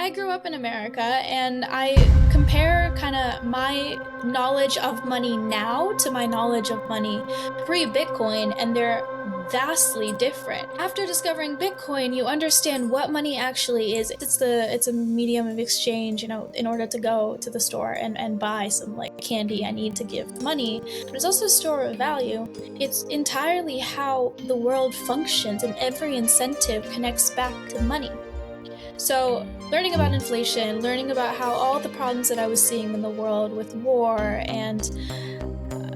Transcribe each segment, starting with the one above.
I grew up in America, and I compare kind of my knowledge of money now to my knowledge of money pre-Bitcoin, and they're vastly different. After discovering Bitcoin, you understand what money actually is. It's a medium of exchange, in order to go to the store and buy some like candy I need to give money, but it's also a store of value. It's entirely how the world functions, and every incentive connects back to money. So learning about inflation, learning about how all the problems that I was seeing in the world with war and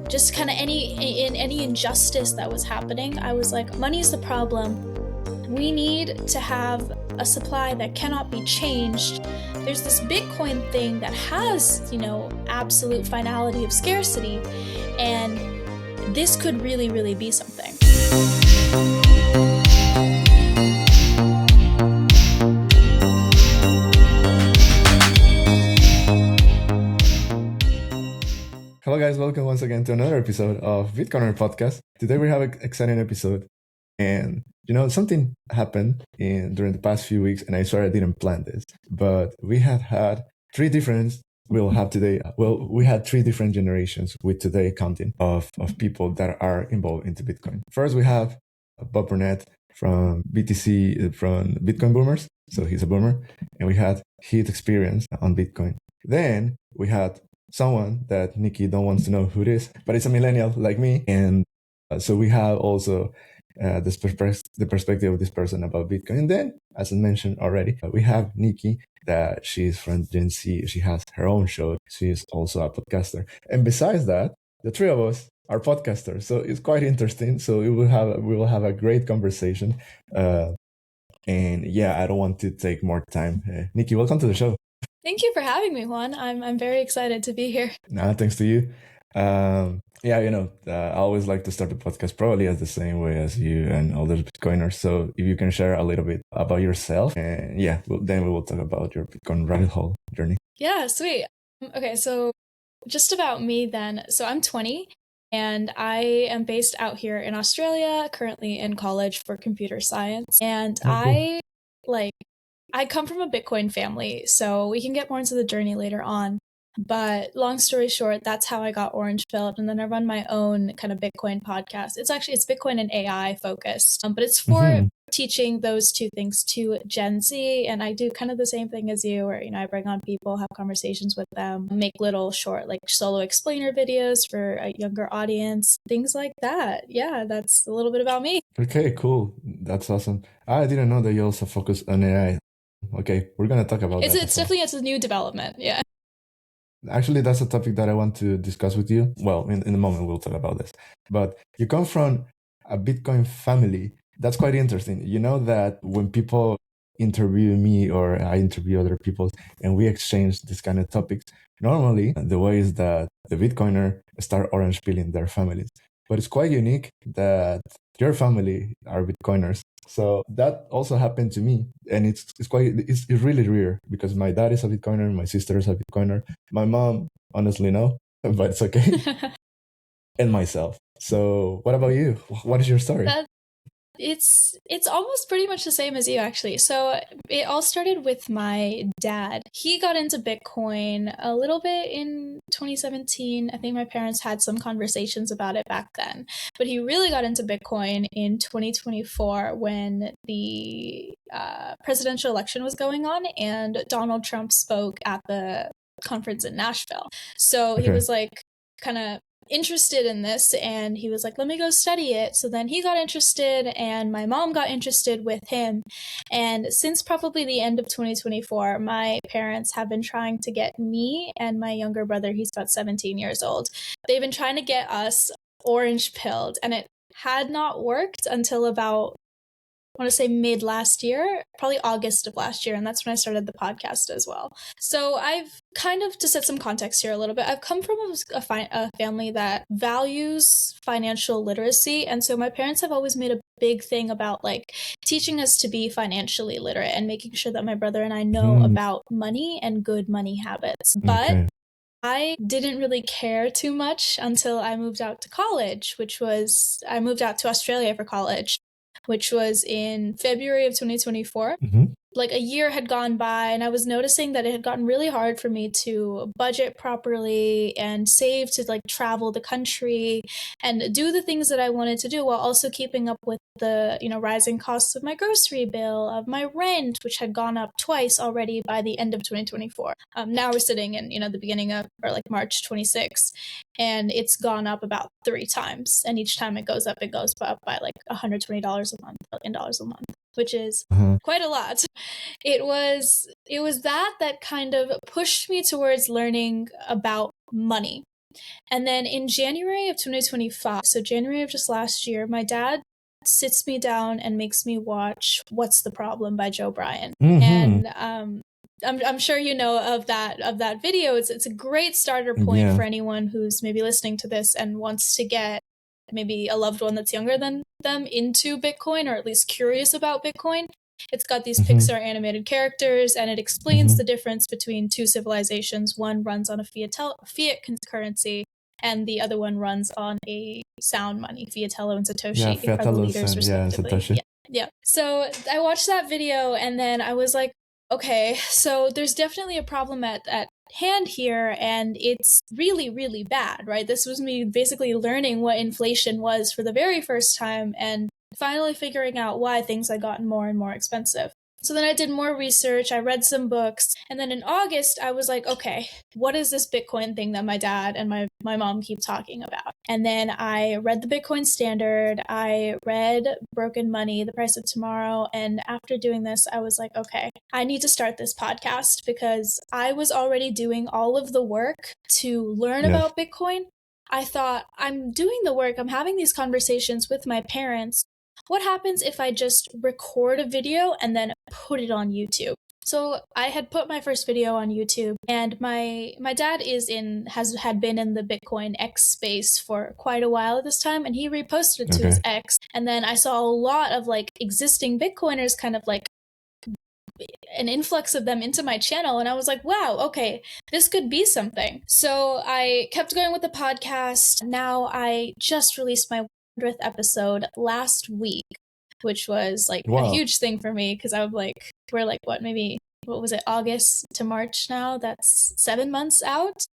just kind of any injustice that was happening, I was like, money's the problem. We need to have a supply that cannot be changed. There's this Bitcoin thing that has, absolute finality of scarcity, and this could really, really be something. Hello guys, welcome once again to another episode of BitCorner Podcast. Today we have an exciting episode, and something happened during the past few weeks, and I swear I didn't plan this, but we have had we had three different generations with today counting of people that are involved into Bitcoin. First we have Bob Burnett from BTC, from Bitcoin Boomers, so he's a boomer, and we had his experience on Bitcoin. Then we had someone that Nikki don't want to know who it is, but it's a millennial like me. And so we have also the perspective of this person about Bitcoin. And then, as I mentioned already, we have Nikki, that she's from Gen Z. She has her own show. She's also a podcaster. And besides that, the three of us are podcasters. So it's quite interesting. So we will have a great conversation. And yeah, I don't want to take more time. Nikki, welcome to the show. Thank you for having me, Juan. I'm very excited to be here. Thanks to you. I always like to start the podcast probably as the same way as you and other Bitcoiners. So if you can share a little bit about yourself, and then we will talk about your Bitcoin rabbit hole journey. Yeah, sweet. Okay, so just about me then. So I'm 20, and I am based out here in Australia, currently in college for computer science. And cool. I come from a Bitcoin family, so we can get more into the journey later on. But long story short, that's how I got orange pilled. And then I run my own kind of Bitcoin podcast. It's Bitcoin and AI focused, but it's for teaching those two things to Gen Z. And I do kind of the same thing as you, where, I bring on people, have conversations with them, make little short, like solo explainer videos for a younger audience, things like that. Yeah, that's a little bit about me. Okay, cool. That's awesome. I didn't know that you also focus on AI. Okay, we're going to talk about that. It's a new development. Yeah. Actually, that's a topic that I want to discuss with you. Well, in a moment, we'll talk about this. But you come from a Bitcoin family. That's quite interesting. You know that when people interview me or I interview other people and we exchange this kind of topics, normally the way is that the Bitcoiner start orange pilling their families. But it's quite unique that your family are Bitcoiners. So that also happened to me, and it's really rare because my dad is a Bitcoiner, my sister is a Bitcoiner, my mom, honestly, no, but it's okay, and myself. So what about you? What is your story? It's almost pretty much the same as you, actually. So it all started with my dad. He got into Bitcoin a little bit in 2017. I think my parents had some conversations about it back then. But he really got into Bitcoin in 2024 when the presidential election was going on and Donald Trump spoke at the conference in Nashville. So he was like kind of interested in this, and he was like, let me go study it. So then he got interested, and my mom got interested with him. And since probably the end of 2024, my parents have been trying to get me and my younger brother, he's about 17 years old, they've been trying to get us orange pilled, and it had not worked until about, I want to say mid last year, probably August of last year. And that's when I started the podcast as well. So I've kind of, to set some context here a little bit, I've come from a family that values financial literacy. And so my parents have always made a big thing about like teaching us to be financially literate and making sure that my brother and I know about money and good money habits. But I didn't really care too much until I moved out to college, I moved out to Australia for college, which was in February of 2024. like a year had gone by and I was noticing that it had gotten really hard for me to budget properly and save to like travel the country and do the things that I wanted to do while also keeping up with the, rising costs of my grocery bill, of my rent, which had gone up twice already by the end of 2024. Now we're sitting in, the beginning of, or like March 26th, and it's gone up about 3 times. And each time it goes up by like $120 a month, $1 billion a month, which is quite a lot. It was that kind of pushed me towards learning about money. And then in January of 2025, so January of just last year, my dad sits me down and makes me watch What's the Problem by Joe Bryan. And I'm sure you know of that video. It's a great starter point for anyone who's maybe listening to this and wants to get maybe a loved one that's younger than them into Bitcoin, or at least curious about Bitcoin. It's got these Pixar animated characters, and it explains the difference between two civilizations. One runs on a fiat currency, and the other one runs on a sound money. Fiatello and Satoshi are the leaders, respectively. Satoshi. Yeah. So I watched that video, and then I was like, okay, so there's definitely a problem at hand here, and it's really, really bad, right? This was me basically learning what inflation was for the very first time, and finally figuring out why things had gotten more and more expensive. So then I did more research, I read some books, and then in August, I was like, okay, what is this Bitcoin thing that my dad and my mom keep talking about? And then I read the Bitcoin Standard, I read Broken Money, The Price of Tomorrow, and after doing this, I was like, okay, I need to start this podcast because I was already doing all of the work to learn about Bitcoin. I thought, I'm doing the work, I'm having these conversations with my parents. What happens if I just record a video and then put it on YouTube? So I had put my first video on YouTube, and my dad had been in the Bitcoin X space for quite a while at this time, and he reposted it to his X. And then I saw a lot of like existing Bitcoiners, kind of like an influx of them into my channel, and I was like, wow, okay, this could be something. So I kept going with the podcast. Now I just released my 100th episode last week, which was like a huge thing for me because I was like, we're like, what was it, August to March now? That's 7 months out.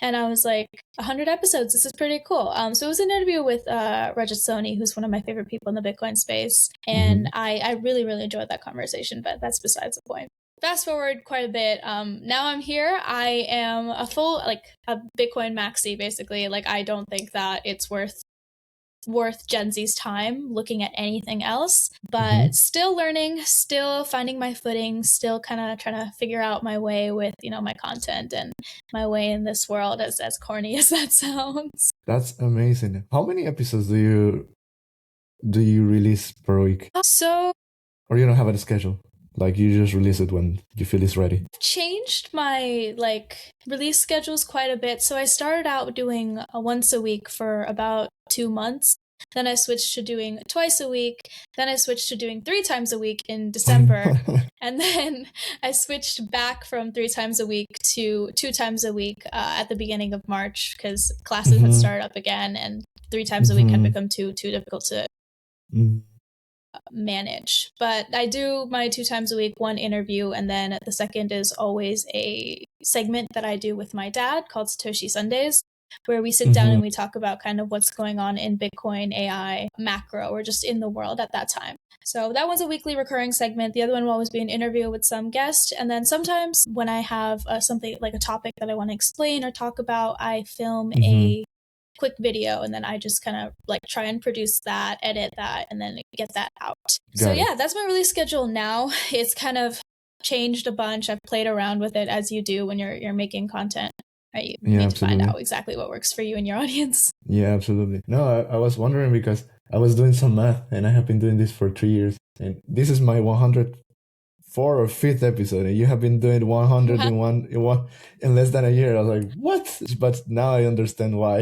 And I was like, 100 episodes, this is pretty cool. So it was an interview with Rajat Soni, who's one of my favorite people in the Bitcoin space. And I really, really enjoyed that conversation, but that's besides the point. Fast forward quite a bit. Now I'm here. I am a full, like a Bitcoin maxi, basically. Like, I don't think that it's worth Gen Z's time looking at anything else, but still learning, still finding my footing, still kind of trying to figure out my way with, my content and my way in this world, as corny as that sounds. That's amazing. How many episodes do you release per week? Or you don't have a schedule? Like, you just release it when you feel it's ready? I've changed my release schedules quite a bit. So I started out doing once a week for about 2 months. Then I switched to doing twice a week. Then I switched to doing 3 times a week in December. And then I switched back from 3 times a week to 2 times a week at the beginning of March, because classes had started up again, and 3 times a week had become too difficult to manage. But I do my 2 times a week, 1 interview, and then the second is always a segment that I do with my dad called Satoshi Sundays, where we sit down and we talk about kind of what's going on in Bitcoin, AI, macro, or just in the world at that time. So that one's a weekly recurring segment. The other one will always be an interview with some guest. And then sometimes when I have something like a topic that I want to explain or talk about, I film a quick video, and then I just kind of try and produce that, edit that, and then get that out. So yeah, that's my release schedule now. It's kind of changed a bunch. I've played around with it, as you do when you're making content. Right? You need to find out exactly what works for you and your audience. Yeah, absolutely. No, I was wondering because I was doing some math, and I have been doing this for 3 years, and this is my 104th or 5th episode, and you have been doing 101 in less than a year. I was like, what? But now I understand why.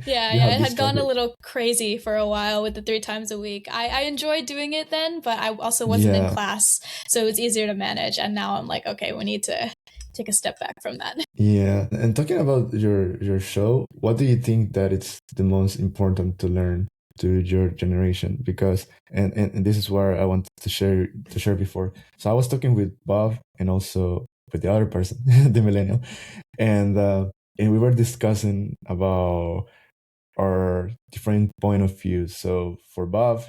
Yeah, it had gone a little crazy for a while with the 3 times a week. I enjoyed doing it then, but I also wasn't in class, so it was easier to manage. And now I'm like, okay, we need to take a step back from that. Yeah. And talking about your show, what do you think that it's the most important to learn to your generation, because and this is where I wanted to share before. So I was talking with Bob and also with the other person, the millennial, and we were discussing about our different point of views. So for Bob,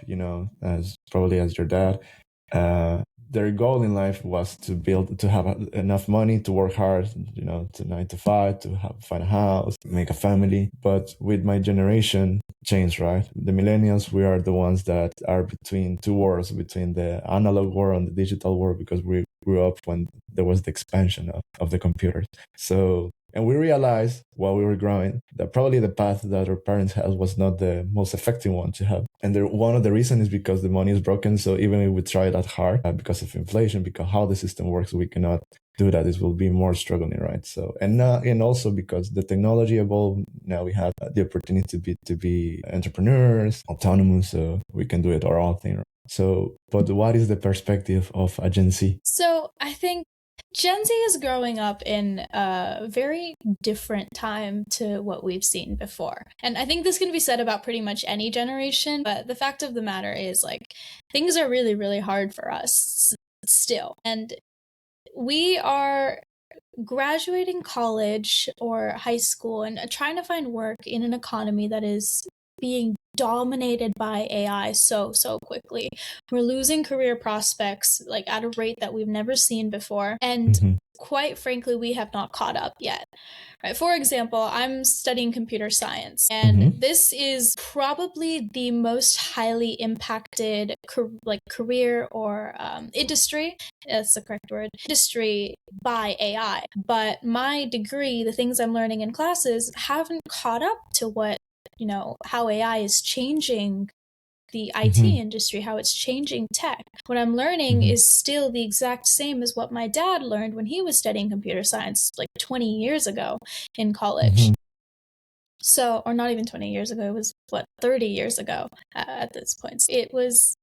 as probably as your dad, their goal in life was to have enough money to work hard, to 9 to 5, to find a house, make a family. But with my generation change, right? The millennials, we are the ones that are between two worlds, between the analog world and the digital world, because we grew up when there was the expansion of the computers. So, and we realized while we were growing that probably the path that our parents had was not the most effective one to have. And one of the reasons is because the money is broken. So even if we try that hard, because of inflation, because how the system works, we cannot do that. It will be more struggling, right? So, and also because the technology evolved, now we have the opportunity to be entrepreneurs, autonomous, so we can do it our own thing. So, but what is the perspective of a Gen Z? So I think Gen Z is growing up in a very different time to what we've seen before. And I think this can be said about pretty much any generation, but the fact of the matter is, like, things are really, really hard for us still. And we are graduating college or high school and trying to find work in an economy that is being dominated by AI so quickly. We're losing career prospects like at a rate that we've never seen before. And quite frankly, we have not caught up yet. Right? For example, I'm studying computer science, and this is probably the most highly impacted career or industry, that's the correct word, industry by AI. But my degree, the things I'm learning in classes, haven't caught up to what, how AI is changing the IT industry, how it's changing tech. What I'm learning is still the exact same as what my dad learned when he was studying computer science like 20 years ago in college. So, or not even 20 years ago, it was 30 years ago at this point. It's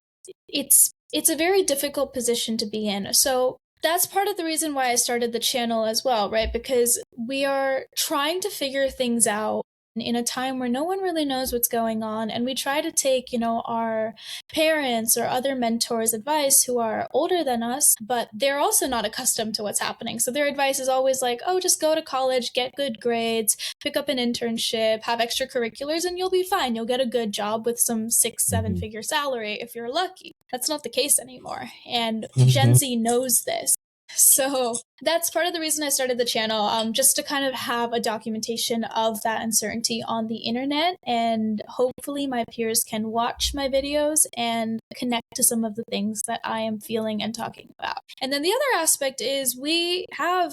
a very difficult position to be in. So that's part of the reason why I started the channel as well, right? Because we are trying to figure things out in a time where no one really knows what's going on. And we try to take, our parents or other mentors' advice who are older than us, but they're also not accustomed to what's happening. So their advice is always like, oh, just go to college, get good grades, pick up an internship, have extracurriculars, and you'll be fine. You'll get a good job with some 6-7 figure salary if you're lucky. That's not the case anymore. And Gen Z knows this. So that's part of the reason I started the channel, just to kind of have a documentation of that uncertainty on the internet. And hopefully my peers can watch my videos and connect to some of the things that I am feeling and talking about. And then the other aspect is we are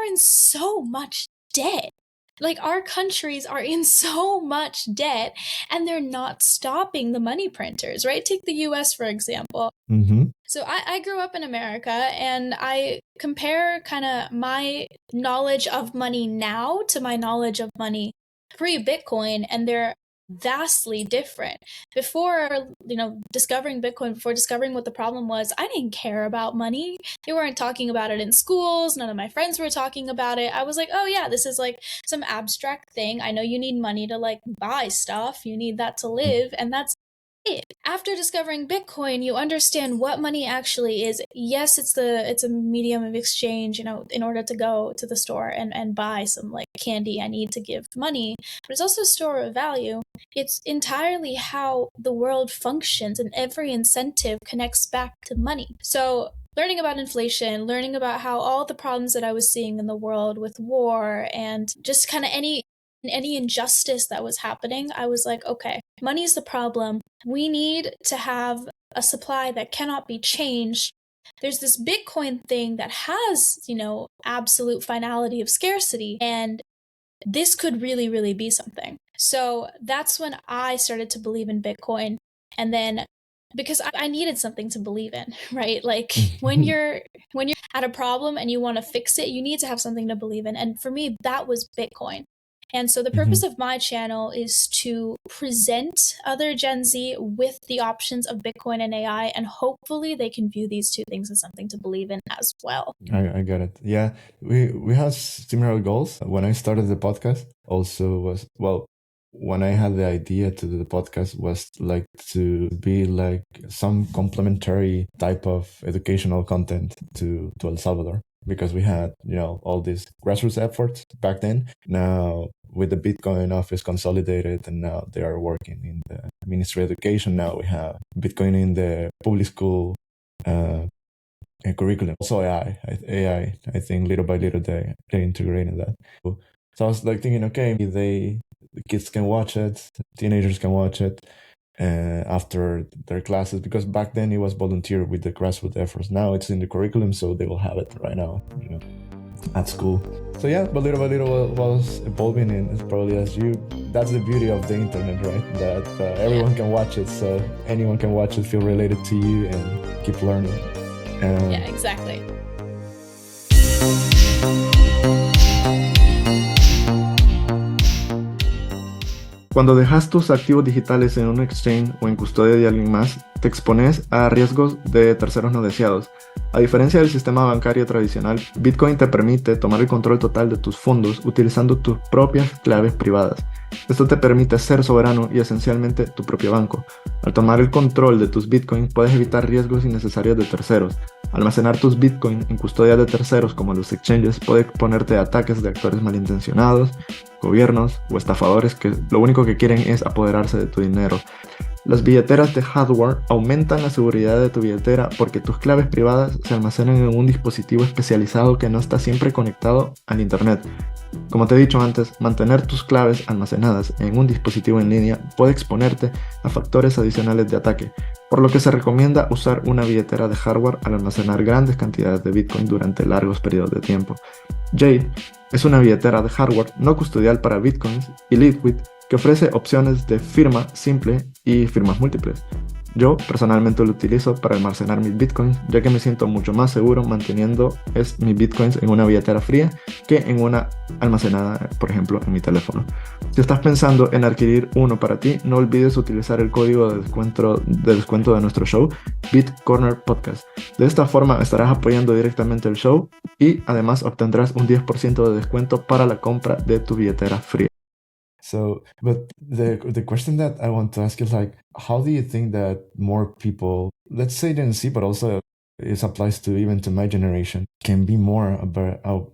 in so much debt. Like, our countries are in so much debt, and they're not stopping the money printers, right? Take the US, for example. So I grew up in America, and I compare kind of my knowledge of money now to my knowledge of money pre-Bitcoin, and they're vastly different. Before, discovering Bitcoin, before discovering what the problem was, I didn't care about money. They weren't talking about it in schools. None of my friends were talking about it. I was like, oh yeah, this is like some abstract thing. I know you need money to like buy stuff. You need that to live. And that's it. After discovering Bitcoin, you understand what money actually is. Yes, it's a medium of exchange, in order to go to the store and buy some like candy, I need to give money, but it's also a store of value. It's entirely how the world functions, and every incentive connects back to money. So learning about inflation, learning about how all the problems that I was seeing in the world with war and just kind of any injustice that was happening, I was like, okay, money's the problem. We need to have a supply that cannot be changed. There's this Bitcoin thing that has, absolute finality of scarcity, and this could really, really be something. So that's when I started to believe in Bitcoin. And then, because I needed something to believe in, right? Like when you're at a problem and you want to fix it, you need to have something to believe in. And for me, that was Bitcoin. And so the purpose of my channel is to present other Gen Z with the options of Bitcoin and AI, and hopefully they can view these two things as something to believe in as well. I got it. Yeah, we have similar goals. When I started the podcast, also was, well, when I had the idea to do the podcast was like to be like some complementary type of educational content to El Salvador, because we had, all these grassroots efforts back then. Now with the Bitcoin office consolidated, and now they are working in the Ministry of Education. Now we have Bitcoin in the public school curriculum. Also AI, I think little by little they're integrating that. So I was like thinking, okay, the kids can watch it, teenagers can watch it after their classes, because back then it was volunteer with the grassroots efforts. Now it's in the curriculum, so they will have it right now, at school. So yeah, but little by little was evolving, and it's probably as you. That's the beauty of the internet, right? That everyone can watch it, so anyone can watch it, feel related to you, and keep learning. Yeah, exactly. Cuando dejas tus activos digitales en un exchange o en custodia de alguien más, te expones a riesgos de terceros no deseados. A diferencia del sistema bancario tradicional, Bitcoin te permite tomar el control total de tus fondos utilizando tus propias claves privadas. Esto te permite ser soberano y esencialmente tu propio banco. Al tomar el control de tus Bitcoins, puedes evitar riesgos innecesarios de terceros. Almacenar tus Bitcoin en custodia de terceros como los exchanges puede exponerte a ataques de actores malintencionados, gobiernos o estafadores que lo único que quieren es apoderarse de tu dinero. Las billeteras de hardware aumentan la seguridad de tu billetera porque tus claves privadas se almacenan en un dispositivo especializado que no está siempre conectado al internet. Como te he dicho antes, mantener tus claves almacenadas en un dispositivo en línea puede exponerte a factores adicionales de ataque, por lo que se recomienda usar una billetera de hardware al almacenar grandes cantidades de Bitcoin durante largos periodos de tiempo. Jade es una billetera de hardware no custodial para Bitcoins y Liquid que ofrece opciones de firma simple y firmas múltiples. Yo personalmente lo utilizo para almacenar mis Bitcoins, ya que me siento mucho más seguro manteniendo mis Bitcoins en una billetera fría que en una almacenada, por ejemplo, en mi teléfono. Si estás pensando en adquirir uno para ti, no olvides utilizar el código de descuento de nuestro show, BitCorner Podcast. De esta forma estarás apoyando directamente el show y además obtendrás un 10% de descuento para la compra de tu billetera fría. So, but the question that I want to ask is like, how do you think that more people, let's say Gen Z, but also it applies to even to my generation, can be more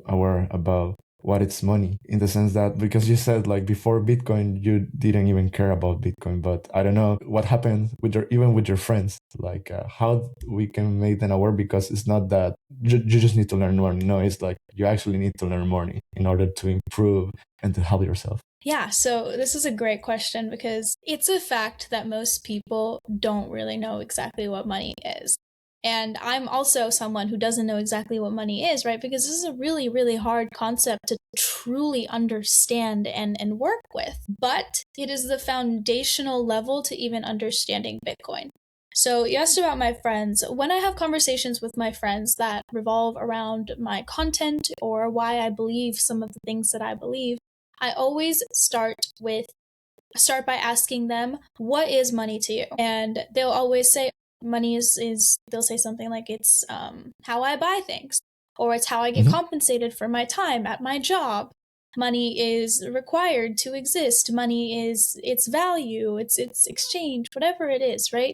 aware about what it's money, in the sense that, because you said like before Bitcoin, you didn't even care about Bitcoin, but I don't know what happened with your friends, like how we can make them aware, because it's not that you just need to learn more. No, it's like you actually need to learn more in order to improve and to help yourself. Yeah, so this is a great question because it's a fact that most people don't really know exactly what money is. And I'm also someone who doesn't know exactly what money is, right? Because this is a really, really hard concept to truly understand and work with. But it is the foundational level to even understanding Bitcoin. So you asked about my friends. When I have conversations with my friends that revolve around my content or why I believe some of the things that I believe, I always start by asking them, what is money to you? And they'll always say money is they'll say something like it's how I buy things, or it's how I get compensated for my time at my job. Money is required to exist. Money is its value, it's exchange, whatever it is, right?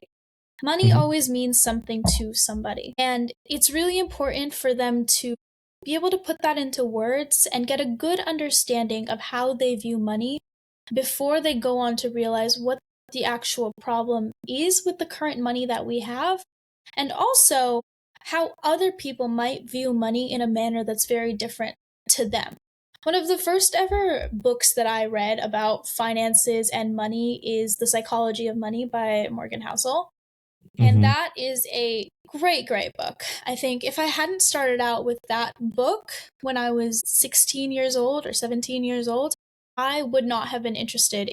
Money always means something to somebody. And it's really important for them to be able to put that into words and get a good understanding of how they view money before they go on to realize what the actual problem is with the current money that we have, and also how other people might view money in a manner that's very different to them. One of the first ever books that I read about finances and money is The Psychology of Money by Morgan Housel. And that is a great, great book. I think if I hadn't started out with that book when I was 16 years old or 17 years old, I would not have been interested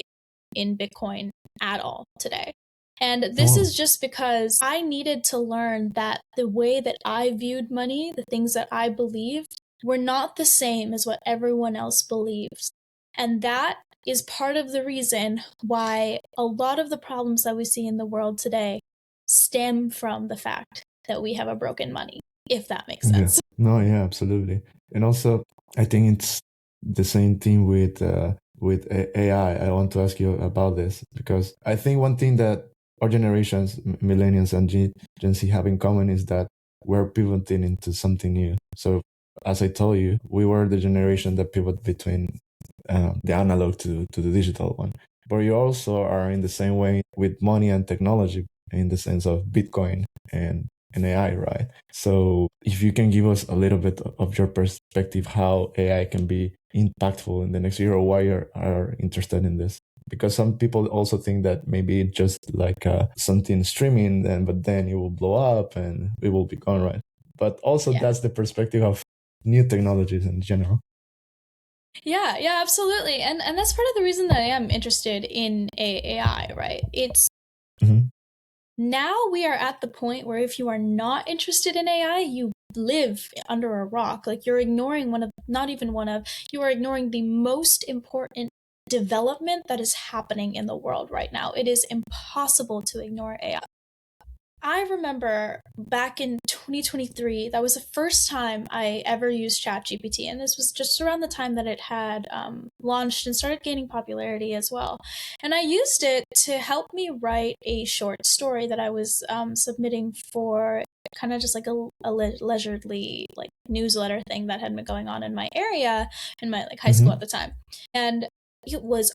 in Bitcoin at all today. And this is just because I needed to learn that the way that I viewed money, the things that I believed, were not the same as what everyone else believes. And that is part of the reason why a lot of the problems that we see in the world today stem from the fact that we have a broken money, if that makes sense. Yeah. No, yeah, absolutely. And also, I think it's the same thing with with AI, I want to ask you about this, because I think one thing that our generations, millennials and Gen Z, have in common is that we're pivoting into something new. So, as I told you, we were the generation that pivoted between the analog to the digital one. But you also are in the same way with money and technology, in the sense of Bitcoin and AI, right? So if you can give us a little bit of your perspective, how AI can be impactful in the next year, or why you are interested in this? Because some people also think that maybe it's just like something streaming, but then it will blow up and it will be gone, right? But also that's the perspective of new technologies in general. Yeah, absolutely. And that's part of the reason that I am interested in AI, right? It's now we are at the point where if you are not interested in AI, you live under a rock. Like, you're ignoring you are ignoring the most important development that is happening in the world right now. It is impossible to ignore AI. I remember back in 2023, that was the first time I ever used ChatGPT, and this was just around the time that it had launched and started gaining popularity as well. And I used it to help me write a short story that I was submitting for kind of just like a leisurely like newsletter thing that had been going on in my area, in my like high school at the time, and it was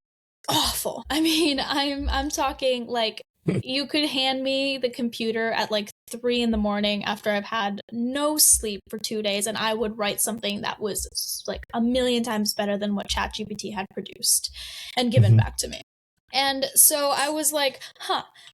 awful. I mean, I'm talking like, you could hand me the computer at like 3 a.m. after I've had no sleep for 2 days, and I would write something that was like a million times better than what ChatGPT had produced and given back to me. And so I was like,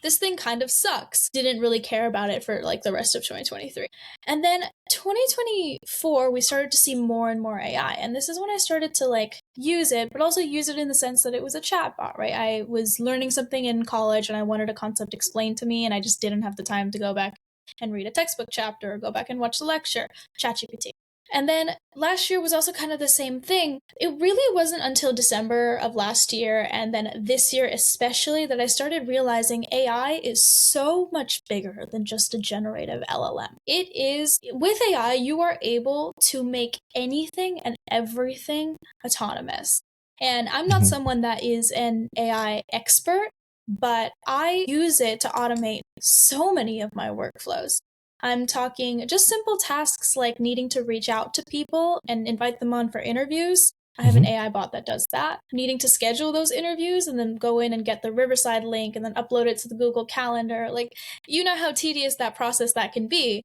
this thing kind of sucks. Didn't really care about it for like the rest of 2023. And then 2024, we started to see more and more AI. And this is when I started to like use it, but also use it in the sense that it was a chatbot, right? I was learning something in college and I wanted a concept explained to me, and I just didn't have the time to go back and read a textbook chapter or go back and watch the lecture. ChatGPT. And then last year was also kind of the same thing. It really wasn't until December of last year, and then this year especially, that I started realizing AI is so much bigger than just a generative LLM. It is, with AI, you are able to make anything and everything autonomous. And I'm not someone that is an AI expert, but I use it to automate so many of my workflows. I'm talking just simple tasks like needing to reach out to people and invite them on for interviews. I have an AI bot that does that. Needing to schedule those interviews and then go in and get the Riverside link and then upload it to the Google Calendar. Like, you know how tedious that process that can be.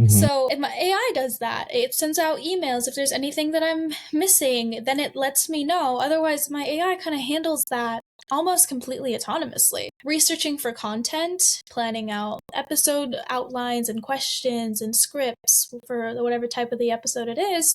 So if my AI does that, it sends out emails. If there's anything that I'm missing, then it lets me know. Otherwise, my AI kind of handles that almost completely autonomously. Researching for content, planning out episode outlines and questions and scripts for whatever type of the episode it is,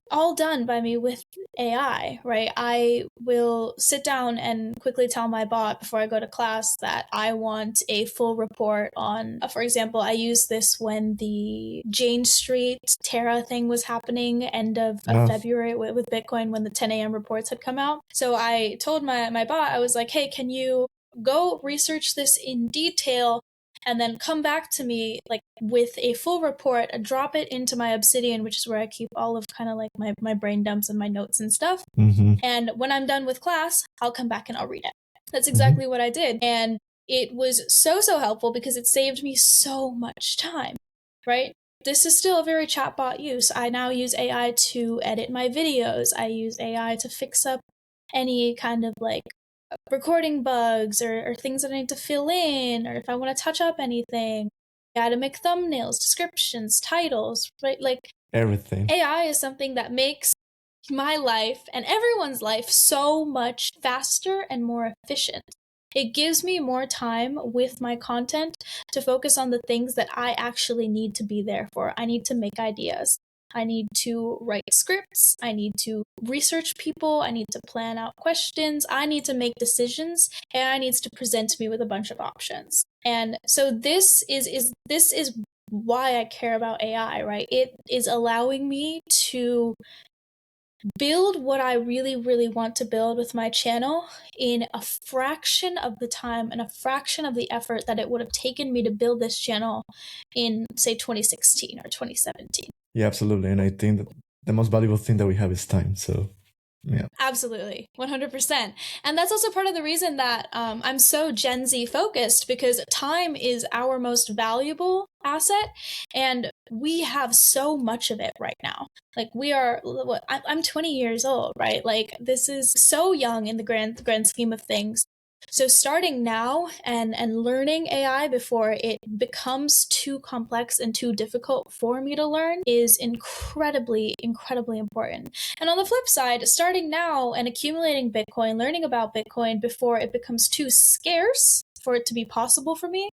all done by me with AI, right? I will sit down and quickly tell my bot before I go to class that I want a full report on, for example, I used this when the Jane Street Terra thing was happening end of February with Bitcoin, when the 10 a.m. reports had come out. So I told my bot, I was like, hey, can you go research this in detail and then come back to me like with a full report, drop it into my Obsidian, which is where I keep all of kind of like my brain dumps and my notes and stuff. And when I'm done with class, I'll come back and I'll read it. That's exactly what I did. And it was so helpful because it saved me so much time, right? This is still a very chatbot use. I now use AI to edit my videos. I use AI to fix up any kind of like recording bugs or things that I need to fill in, or if I want to touch up anything. I got to make thumbnails, descriptions, titles, right? Like, everything. AI is something that makes my life and everyone's life so much faster and more efficient. It gives me more time with my content to focus on the things that I actually need to be there for. I need to make ideas. I need to write scripts. I need to research people. I need to plan out questions. I need to make decisions. AI needs to present me with a bunch of options. And so this is why I care about AI, right? It is allowing me to build what I really, really want to build with my channel in a fraction of the time and a fraction of the effort that it would have taken me to build this channel in, say, 2016 or 2017. Yeah, absolutely. And I think that the most valuable thing that we have is time. So Yeah. Absolutely, 100%. And that's also part of the reason that I'm so Gen Z focused, because time is our most valuable asset, and we have so much of it right now. Like I'm 20 years old, right? Like this is so young in the grand scheme of things. So starting now and learning AI before it becomes too complex and too difficult for me to learn is incredibly important. And on the flip side, starting now and accumulating Bitcoin, learning about Bitcoin before it becomes too scarce for it to be possible for me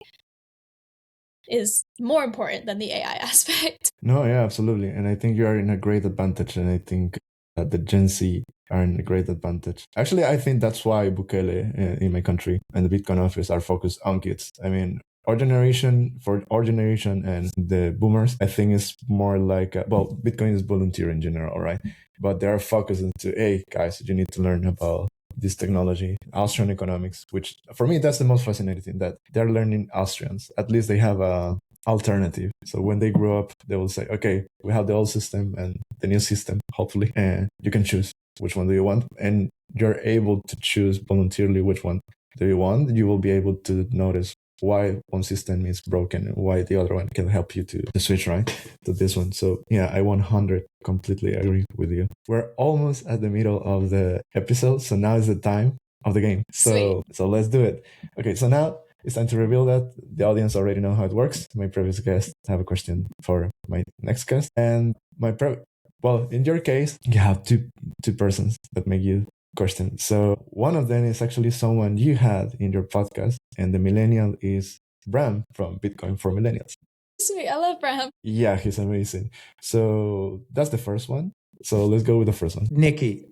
is more important than the AI aspect. No, yeah, absolutely. And I think you are in a great advantage. And I think that the Gen Z are in a great advantage. Actually, I think that's why Bukele in my country and the Bitcoin office are focused on kids. I mean, our generation and the boomers, I think is more like, Bitcoin is volunteer in general, right? But they are focused into, hey, guys, you need to learn about this technology, Austrian economics, which for me, that's the most fascinating thing, that they're learning Austrians. At least they have a alternative. So when they grow up, they will say, okay, we have the old system and the new system, hopefully, and you can choose which one do you want. And you're able to choose voluntarily which one do you want. You will be able to notice why one system is broken and why the other one can help you to switch right to this one. So yeah, I 100 completely agree with you. We're almost at the middle of the episode, so now is the time of the game. So let's do it. Okay, so now it's time to reveal that. The audience already know how it works. My previous guest have a question for my next guest, and in your case, you have two persons that make you question. So one of them is actually someone you had in your podcast, and the millennial is Bram from Bitcoin for Millennials. Sweet, I love Bram. Yeah, he's amazing. So that's the first one. So let's go with the first one. Nikki,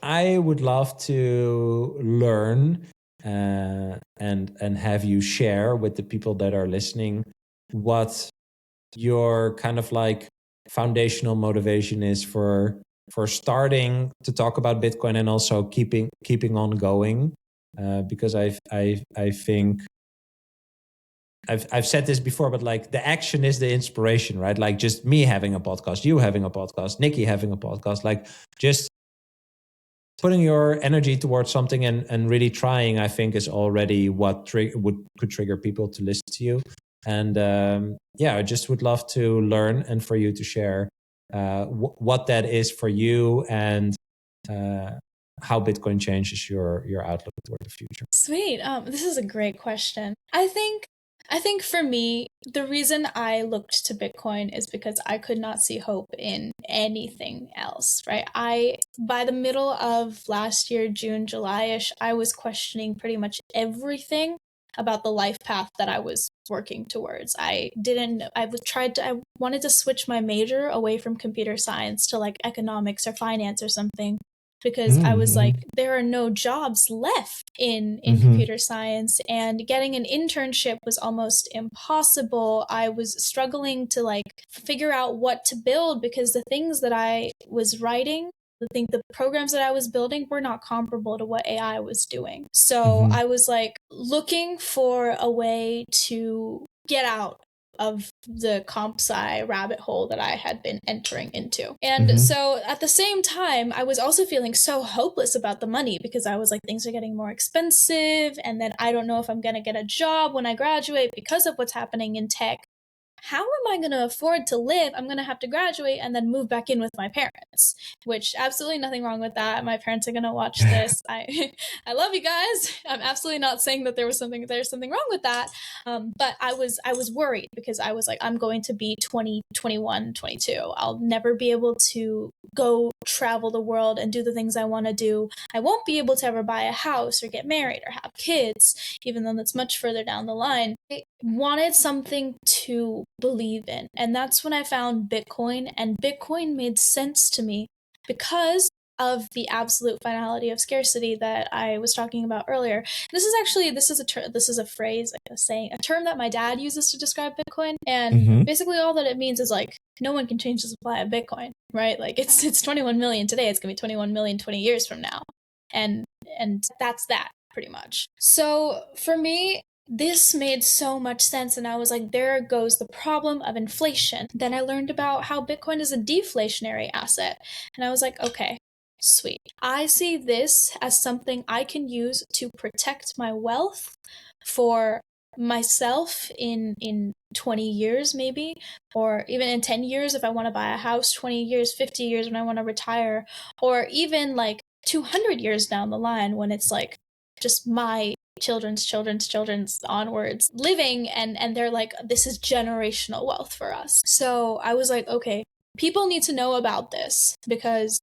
I would love to learn and have you share with the people that are listening what your kind of like foundational motivation is for starting to talk about Bitcoin and also keeping on going, because I think I've said this before, but like the action is the inspiration, right? Like just me having a podcast, you having a podcast, Nikki having a podcast, like just putting your energy towards something and really trying, I think, is already what could trigger people to listen to you. And I just would love to learn and for you to share what that is for you and how Bitcoin changes your outlook toward the future. Sweet. This is a great question. I think for me, the reason I looked to Bitcoin is because I could not see hope in anything else, right? By the middle of last year, June, July-ish, I was questioning pretty much everything about the life path that I was working towards. I wanted to switch my major away from computer science to like economics or finance or something, because I was like, there are no jobs left in computer science, and getting an internship was almost impossible. I was struggling to like figure out what to build, because the things that I was writing, the programs that I was building were not comparable to what AI was doing. So I was like looking for a way to get out of the comp sci rabbit hole that I had been entering into. And so at the same time, I was also feeling so hopeless about the money, because I was like, things are getting more expensive, and then I don't know if I'm going to get a job when I graduate because of what's happening in tech. How am I going to afford to live? I'm going to have to graduate and then move back in with my parents, which absolutely nothing wrong with that. My parents are going to watch this. I love you guys. I'm absolutely not saying that there's something wrong with that. But I was worried, because I was like, I'm going to be 20, 21, 22. I'll never be able to go travel the world and do the things I want to do. I won't be able to ever buy a house or get married or have kids, even though that's much further down the line. I wanted something to believe in. And that's when I found Bitcoin, and Bitcoin made sense to me because of the absolute finality of scarcity that I was talking about earlier. This is a phrase, like a saying, a term that my dad uses to describe Bitcoin. And basically all that it means is like, no one can change the supply of Bitcoin, right? Like it's 21 million today. It's going to be 21 million 20 years from now. And that's that pretty much. So for me, this made so much sense, and I was like, there goes the problem of inflation. Then I learned about how Bitcoin is a deflationary asset, and I was like, okay, sweet. I see this as something I can use to protect my wealth for myself in 20 years maybe, or even in 10 years if I want to buy a house, 20 years, 50 years when I want to retire, or even like 200 years down the line when it's like just my children's onwards living, and they're like, this is generational wealth for us. So I was like, okay, people need to know about this because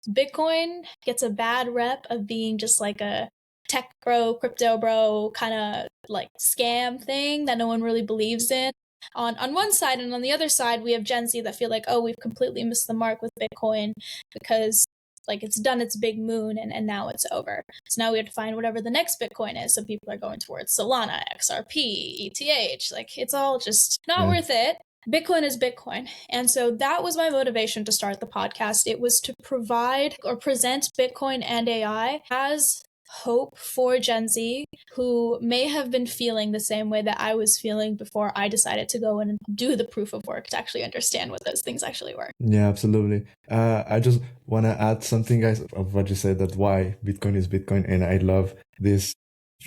Bitcoin gets a bad rep of being just like a tech bro, crypto bro kind of like scam thing that no one really believes in on one side. And on the other side, we have Gen Z that feel like, oh, we've completely missed the mark with Bitcoin because like it's done its big moon and now it's over. So now we have to find whatever the next Bitcoin is. So people are going towards Solana, XRP, ETH. Like it's all just not worth it. Bitcoin is Bitcoin. And so that was my motivation to start the podcast. It was to provide or present Bitcoin and AI as hope for Gen Z who may have been feeling the same way that I was feeling before I decided to go and do the proof of work to actually understand what those things actually were. Yeah, absolutely. I just want to add something, guys, of what you said, that why Bitcoin is Bitcoin. And I love this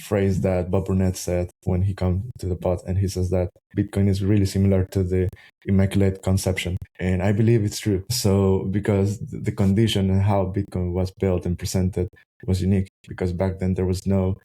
phrase that Bob Burnett said when he came to the pod, and he says that Bitcoin is really similar to the Immaculate Conception, and I believe it's true. So because the condition and how Bitcoin was built and presented was unique, because back then there was no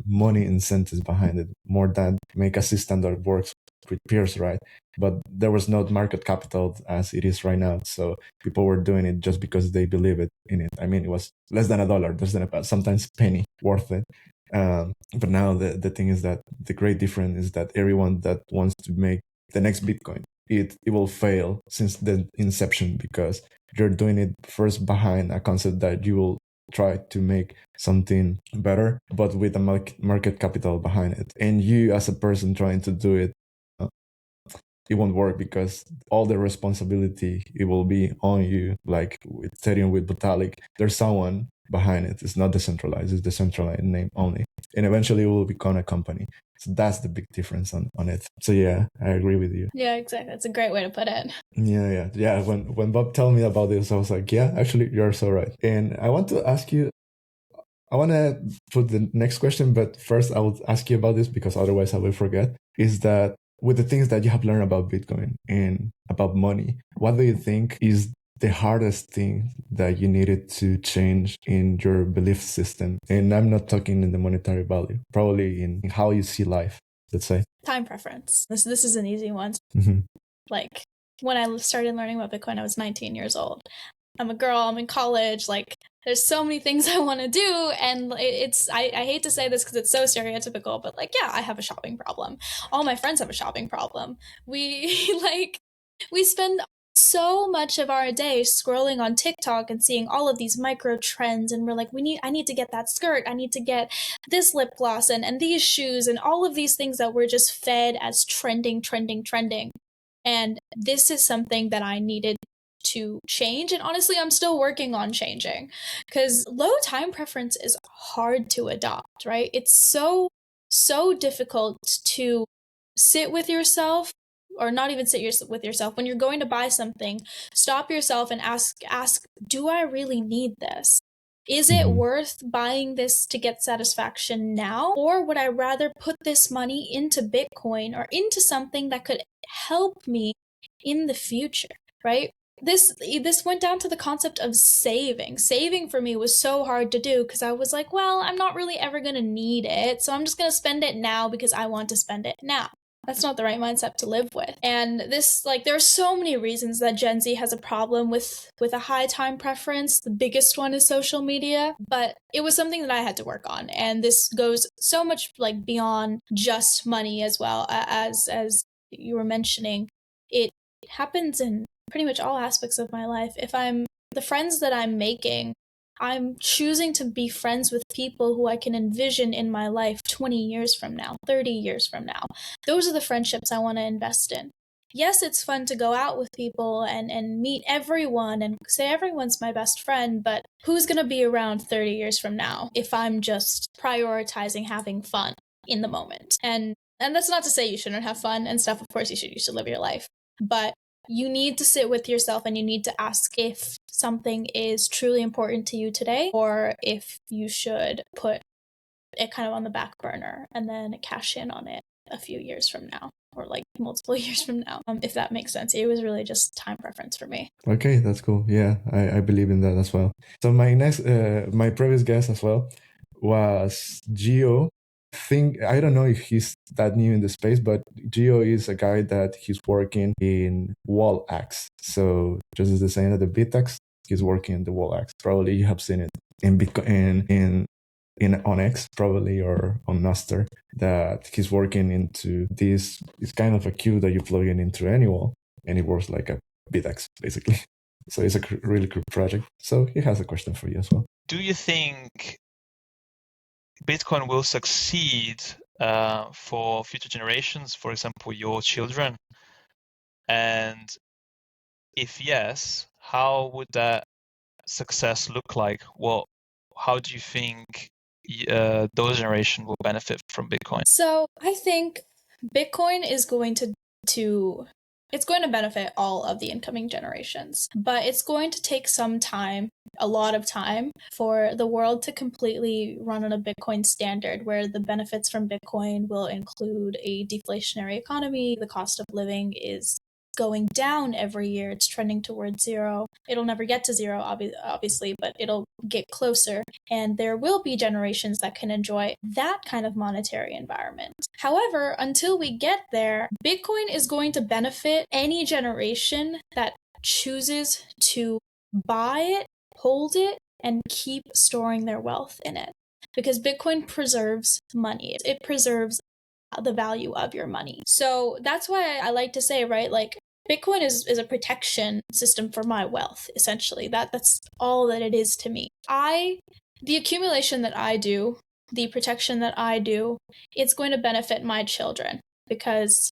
money incentives behind it, more than make a system that works with peers, right? But there was no market capital as it is right now. So people were doing it just because they believe in it. I mean, it was less than $1, less than sometimes penny worth it. But now the thing is that the great difference is that everyone that wants to make the next Bitcoin, it will fail since the inception, because you're doing it first behind a concept that you will try to make something better, but with a market capital behind it. And you as a person trying to do it, it won't work, because all the responsibility, it will be on you. Like with Ethereum, with Vitalik, there's someone behind it. It's not decentralized, it's decentralized in name only. And eventually it will become a company. So that's the big difference on it. So yeah, I agree with you. Yeah, exactly. That's a great way to put it. Yeah. When Bob told me about this, I was like, yeah, actually, you're so right. And I want to ask you, I want to put the next question, but first I will ask you about this, because otherwise I will forget, is that with the things that you have learned about Bitcoin and about money, what do you think is the hardest thing that you needed to change in your belief system? And I'm not talking in the monetary value, probably in how you see life, let's say. Time preference. This is an easy one. Like when I started learning about Bitcoin, I was 19 years old. I'm a girl, I'm in college, like there's so many things I want to do, and I hate to say this because it's so stereotypical, but like, yeah, I have a shopping problem. All my friends have a shopping problem. We spend so much of our day scrolling on TikTok and seeing all of these micro trends, and we're like, I need to get that skirt, I need to get this lip gloss and these shoes and all of these things that we're just fed as trending. And this is something that I needed to change, and honestly I'm still working on changing, because low time preference is hard to adopt, right? It's so difficult to sit with yourself, or not even sit with yourself, when you're going to buy something, stop yourself and ask, do I really need this? Is it worth buying this to get satisfaction now? Or would I rather put this money into Bitcoin or into something that could help me in the future, right? This went down to the concept of saving. Saving for me was so hard to do, because I was like, well, I'm not really ever going to need it, so I'm just going to spend it now because I want to spend it now. That's not the right mindset to live with. And this, like, there are so many reasons that Gen Z has a problem with a high time preference. The biggest one is social media, but it was something that I had to work on. And this goes so much like beyond just money as well, as you were mentioning. It happens in pretty much all aspects of my life. If the friends that I'm making, I'm choosing to be friends with people who I can envision in my life 20 years from now, 30 years from now. Those are the friendships I want to invest in. Yes, it's fun to go out with people and meet everyone and say everyone's my best friend, but who's going to be around 30 years from now if I'm just prioritizing having fun in the moment? And that's not to say you shouldn't have fun and stuff. Of course you should live your life, but you need to sit with yourself and you need to ask if something is truly important to you today, or if you should put it kind of on the back burner and then cash in on it a few years from now, or like multiple years from now, if that makes sense. It was really just time preference for me. Okay, that's cool. Yeah, I believe in that as well. So my previous guest as well was Gio. I don't know if he's that new in the space, but Gio is a guy that he's working in wall axe. So just as the same as the BitX, he's working in the wall axe. Probably you have seen it in Bitcoin, in on X probably, or on Nostr, that he's working into this. It's kind of a queue that you plug in into any wall, and it works like a BitX basically. So it's a really cool project. So he has a question for you as well. Do you think Bitcoin will succeed for future generations, for example, your children? And if yes, how would that success look like? Well, how do you think those generations will benefit from Bitcoin? So I think Bitcoin is going to it's going to benefit all of the incoming generations, but it's going to take some time, a lot of time, for the world to completely run on a Bitcoin standard where the benefits from Bitcoin will include a deflationary economy. The cost of living is going down every year. It's trending towards zero. It'll never get to zero, obviously, but it'll get closer. And there will be generations that can enjoy that kind of monetary environment. However, until we get there, Bitcoin is going to benefit any generation that chooses to buy it, hold it, and keep storing their wealth in it. Because Bitcoin preserves money. It preserves the value of your money. So that's why I like to say, right, like Bitcoin is a protection system for my wealth, essentially. That's all that it is to me. The accumulation that I do, the protection that I do, it's going to benefit my children, because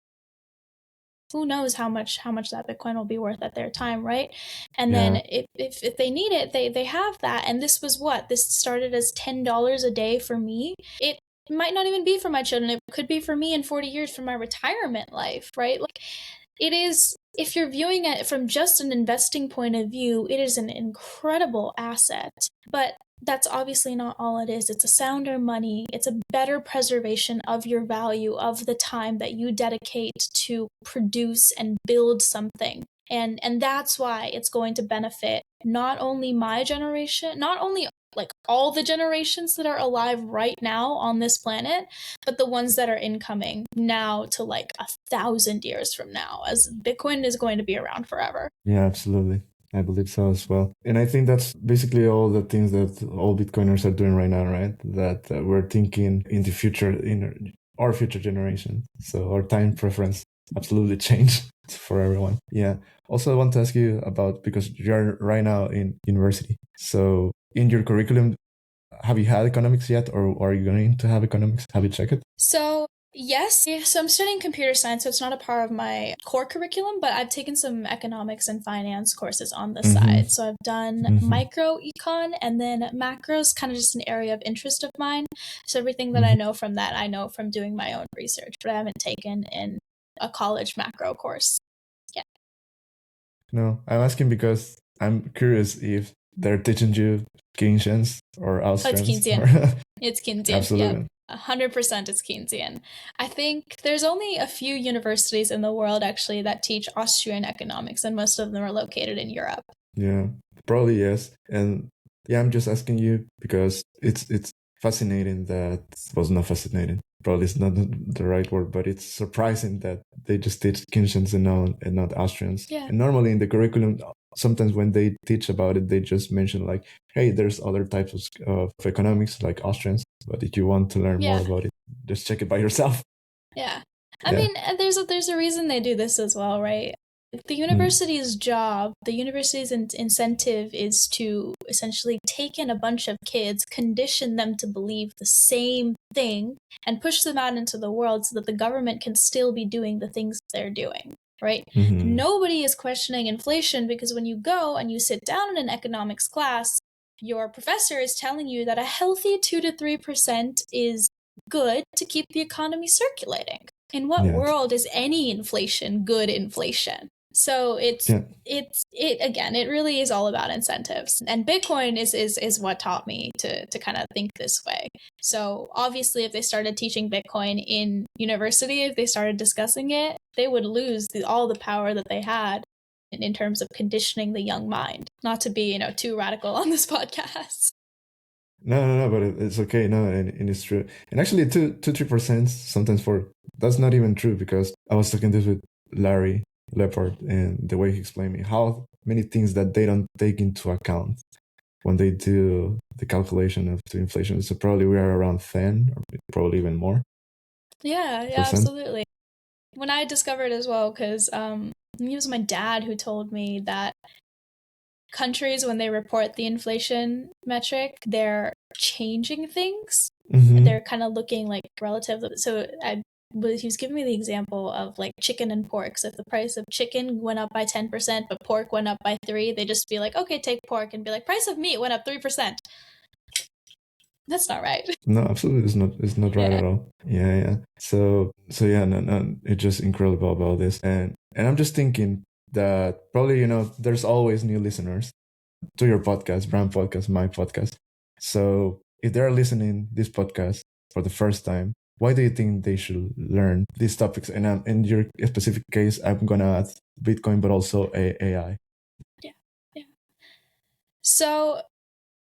who knows how much that Bitcoin will be worth at their time, right? And then if they need it, they have that. And this started as $10 a day for me. It might not even be for my children. It could be for me in 40 years for my retirement life, right? Like, it is, if you're viewing it from just an investing point of view, it is an incredible asset. But that's obviously not all it is. It's a sounder money. It's a better preservation of your value, of the time that you dedicate to produce and build something. And that's why it's going to benefit not only my generation, not only like all the generations that are alive right now on this planet, but the ones that are incoming now to like 1,000 years from now, as Bitcoin is going to be around forever. Yeah, absolutely. I believe so as well. And I think that's basically all the things that all Bitcoiners are doing right now, right? That we're thinking in the future, in our future generation. So our time preference absolutely changed for everyone. Yeah. Also, I want to ask you about, because you're right now in university. So in your curriculum, have you had economics yet, or are you going to have economics? Have you checked it? So yes. So I'm studying computer science, so it's not a part of my core curriculum, but I've taken some economics and finance courses on the side. So I've done micro econ, and then macro is kind of just an area of interest of mine. So everything that I know from that, I know from doing my own research, but I haven't taken in a college macro course yet. No, I'm asking because I'm curious if they're teaching you Keynesians or Austrians. It's Keynesian. It's Keynesian. Absolutely. Yep. 100% it's Keynesian. I think there's only a few universities in the world actually that teach Austrian economics, and most of them are located in Europe. Yeah, probably yes. And yeah, I'm just asking you because it's fascinating that, well, not fascinating, probably it's not the right word, but it's surprising that they just teach Keynesians and not Austrians. Yeah. And normally in the curriculum, sometimes when they teach about it, they just mention like, hey, there's other types of economics like Austrians, but if you want to learn more about it, just check it by yourself. Yeah. I mean, there's a reason they do this as well, right? The university's job, the university's incentive is to essentially take in a bunch of kids, condition them to believe the same thing, and push them out into the world so that the government can still be doing the things they're doing, right? Nobody is questioning inflation, because when you go and you sit down in an economics class, your professor is telling you that a healthy 2 to 3% is good to keep the economy circulating. In what world is any inflation good inflation? So it again, it really is all about incentives. And Bitcoin is what taught me to kind of think this way. So obviously if they started teaching Bitcoin in university, if they started discussing it, they would lose all the power that they had in terms of conditioning the young mind. Not to be, too radical on this podcast. No, but it's okay. No, and it's true. And actually, 3% sometimes that's not even true, because I was talking this with Larry Leopard, and the way he explained me how many things that they don't take into account when they do the calculation of the inflation. So probably we are around 10, or probably even more. Yeah, absolutely. When I discovered as well, because it was my dad who told me that countries, when they report the inflation metric, they're changing things. Mm-hmm. They're kind of looking like relative. So he was giving me the example of like chicken and pork. So if the price of chicken went up by 10%, but pork went up by 3%, they just be like, okay, take pork, and be like, price of meat went up 3%. That's not right. No, absolutely, it's not right at all. Yeah. So yeah, no, it's just incredible about this, and I'm just thinking that probably there's always new listeners to your podcast, Bryan podcast, my podcast. So if they're listening this podcast for the first time, why do you think they should learn these topics? And in your specific case, I'm gonna add Bitcoin, but also AI. Yeah. So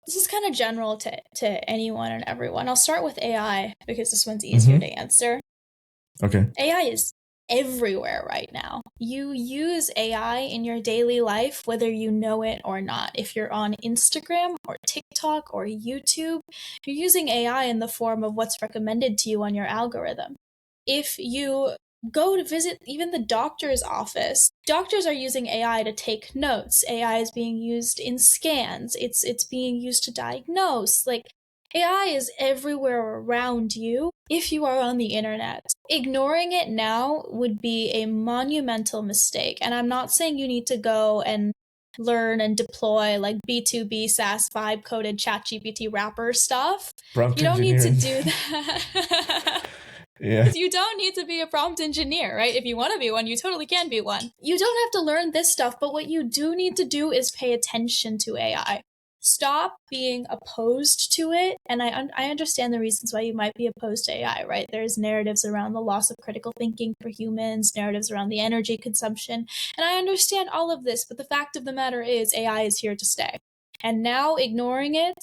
this is kind of general to anyone and everyone. I'll start with AI because this one's easier to answer. Okay. AI is everywhere right now. You use AI in your daily life, whether you know it or not. If you're on Instagram or TikTok or YouTube, you're using AI in the form of what's recommended to you on your algorithm. If you go to visit even the doctor's office, doctors are using AI to take notes. AI is being used in scans. It's being used to diagnose. Like, AI is everywhere around you if you are on the internet. Ignoring it now would be a monumental mistake. And I'm not saying you need to go and learn and deploy like B2B SaaS vibe coded ChatGPT wrapper stuff. Prompt you don't engineering. need to do that. Yeah. You don't need to be a prompt engineer, right? If you want to be one, you totally can be one. You don't have to learn this stuff, but what you do need to do is pay attention to AI. Stop being opposed to it. And I understand the reasons why you might be opposed to AI, right? There's narratives around the loss of critical thinking for humans, narratives around the energy consumption. And I understand all of this, but the fact of the matter is AI is here to stay. And now ignoring it,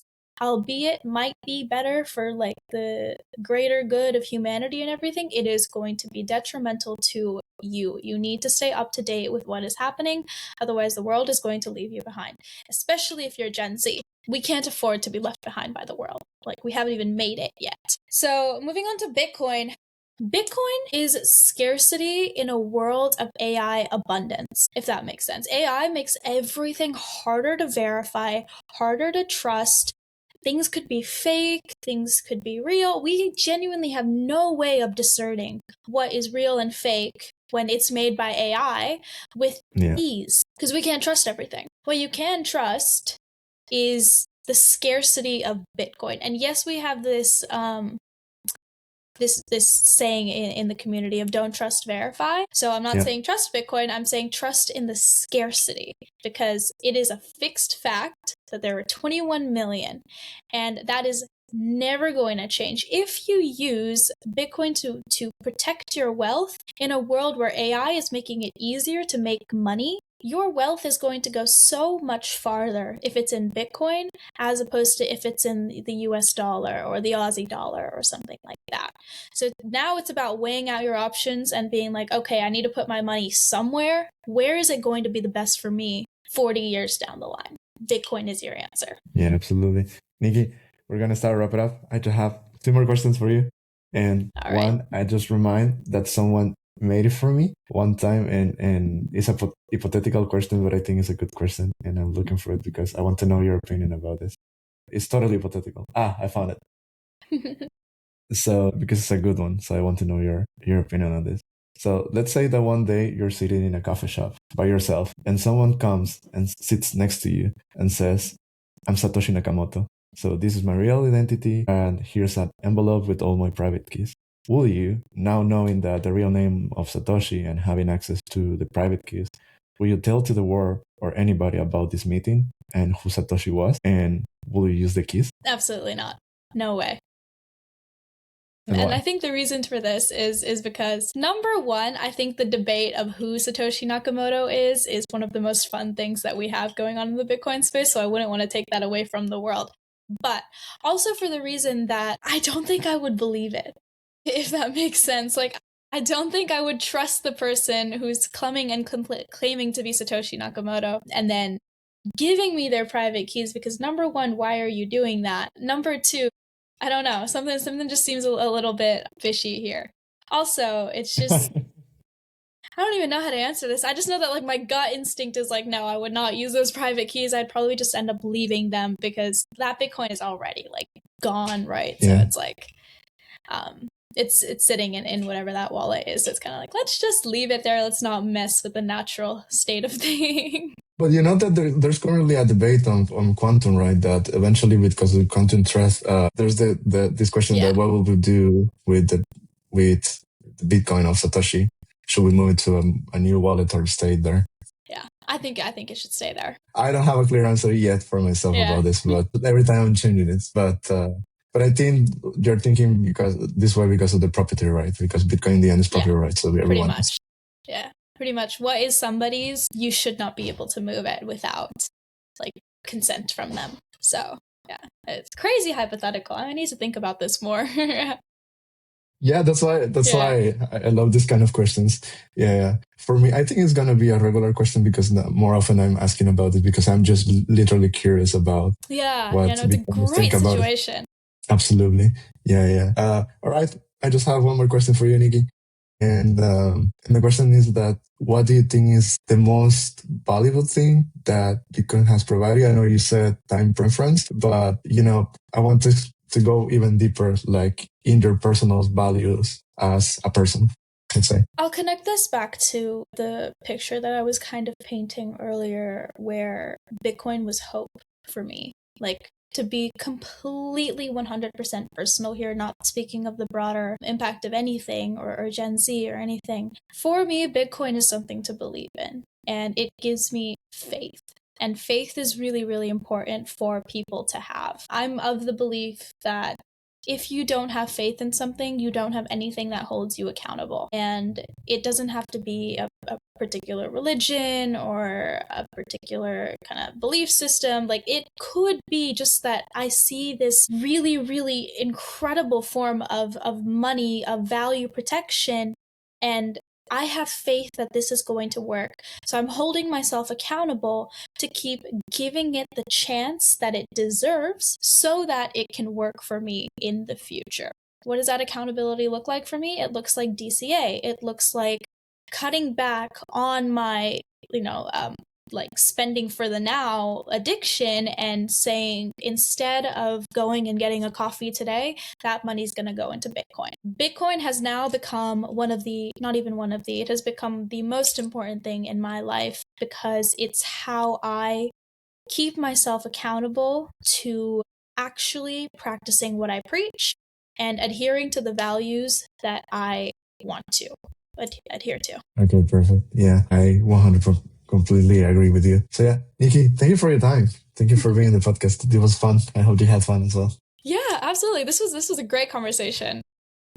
albeit might be better for like the greater good of humanity and everything, it is going to be detrimental to you. You need to stay up to date with what is happening. Otherwise, the world is going to leave you behind, especially if you're Gen Z. We can't afford to be left behind by the world. Like, we haven't even made it yet. So moving on to Bitcoin. Bitcoin is scarcity in a world of AI abundance, if that makes sense. AI makes everything harder to verify, harder to trust. Things could be fake, things could be real. We genuinely have no way of discerning what is real and fake when it's made by AI with ease, because we can't trust everything. What you can trust is the scarcity of Bitcoin. And yes, we have this this saying in the community of don't trust, verify. So I'm not saying trust Bitcoin, I'm saying trust in the scarcity, because it is a fixed fact that there are 21 million, and that is never going to change. If you use Bitcoin to protect your wealth in a world where AI is making it easier to make money, your wealth is going to go so much farther if it's in Bitcoin as opposed to if it's in the US dollar or the Aussie dollar or something like that. So now it's about weighing out your options and being like, okay, I need to put my money somewhere. Where is it going to be the best for me 40 years down the line? Bitcoin is your answer. Yeah, absolutely. Nikki, we're going to start wrap it up. I just have 2 more questions for you. And one, I just remind that someone made it for me one time, and it's a hypothetical question, but I think it's a good question, and I'm looking for it because I want to know your opinion about this. It's totally hypothetical. I found it. So because it's a good one, so I want to know your opinion on this. So let's say that one day you're sitting in a coffee shop by yourself, and someone comes and sits next to you and says, "I'm Satoshi Nakamoto. So this is my real identity, and here's an envelope with all my private keys." Will you, now knowing that the real name of Satoshi and having access to the private keys, will you tell to the world or anybody about this meeting and who Satoshi was? And will you use the keys? Absolutely not. No way. And I think the reason for this is because, number one, I think the debate of who Satoshi Nakamoto is one of the most fun things that we have going on in the Bitcoin space, so I wouldn't want to take that away from the world. But also for the reason that I don't think I would believe it, if that makes sense. Like, I don't think I would trust the person who's claiming to be Satoshi Nakamoto and then giving me their private keys, because number one, why are you doing that? Number two, I don't know, something just seems a little bit fishy here. Also, it's just I don't even know how to answer this. I just know that like my gut instinct is like, no, I would not use those private keys. I'd probably just end up leaving them because that Bitcoin is already like gone, right? Yeah. So it's like it's sitting in whatever that wallet is. So it's kind of like, let's just leave it there. Let's not mess with the natural state of things. But you know that there's currently a debate on quantum, right? That eventually, because of quantum trust, there's this question that what will we do with the Bitcoin of Satoshi? Should we move it to a new wallet or stay there? Yeah, I think it should stay there. I don't have a clear answer yet for myself about this, but every time I'm changing it. But I think you're thinking because of the property right, because Bitcoin in the end is property right, so everyone. Pretty much. Yeah. Pretty much what is somebody's, you should not be able to move it without like consent from them. So yeah, it's crazy hypothetical. I need to think about this more. Yeah, that's why I love this kind of questions. Yeah. For me, I think it's gonna be a regular question because more often I'm asking about it because I'm just literally curious about it's a great situation. Absolutely. Yeah. All right. I just have one more question for you, Nikki. And the question is that what do you think is the most valuable thing that Bitcoin has provided? I know you said time preference, but I want to go even deeper, like in your personal values as a person, let's say. I'll connect this back to the picture that I was kind of painting earlier, where Bitcoin was hope for me. Like, to be completely 100% personal here, not speaking of the broader impact of anything or Gen Z or anything. For me, Bitcoin is something to believe in, and it gives me faith. And faith is really, really important for people to have. I'm of the belief that if you don't have faith in something, you don't have anything that holds you accountable. And it doesn't have to be a particular religion or a particular kind of belief system. Like, it could be just that I see this really, really incredible form of money, of value protection, and I have faith that this is going to work. So I'm holding myself accountable to keep giving it the chance that it deserves so that it can work for me in the future. What does that accountability look like for me? It looks like DCA. It looks like cutting back on my, like spending for the now addiction and saying, instead of going and getting a coffee today, that money's going to go into Bitcoin. Bitcoin has now become it has become the most important thing in my life because it's how I keep myself accountable to actually practicing what I preach and adhering to the values that I want to adhere to. Okay, perfect. Yeah, I 100% completely agree with you. So yeah, Nikki, thank you for your time. Thank you for being on the podcast. It was fun. I hope you had fun as well. Yeah, absolutely. This was a great conversation.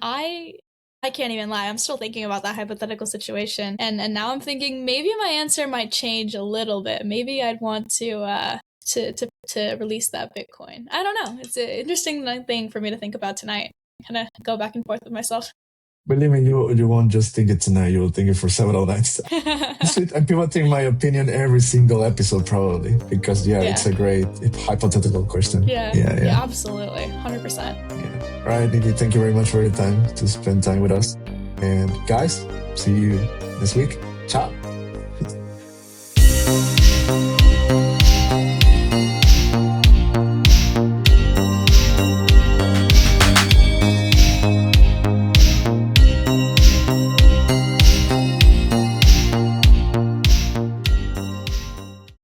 I can't even lie. I'm still thinking about that hypothetical situation, and now I'm thinking maybe my answer might change a little bit. Maybe I'd want to release that Bitcoin. I don't know. It's an interesting thing for me to think about tonight. Kind of go back and forth with myself. Believe me, you won't just think it tonight. You will think it for several nights. And people think my opinion every single episode, probably, because it's a great hypothetical question. Yeah, absolutely, 100%. Yeah. All right, Nikki, thank you very much for your time to spend time with us. And guys, see you this week. Ciao.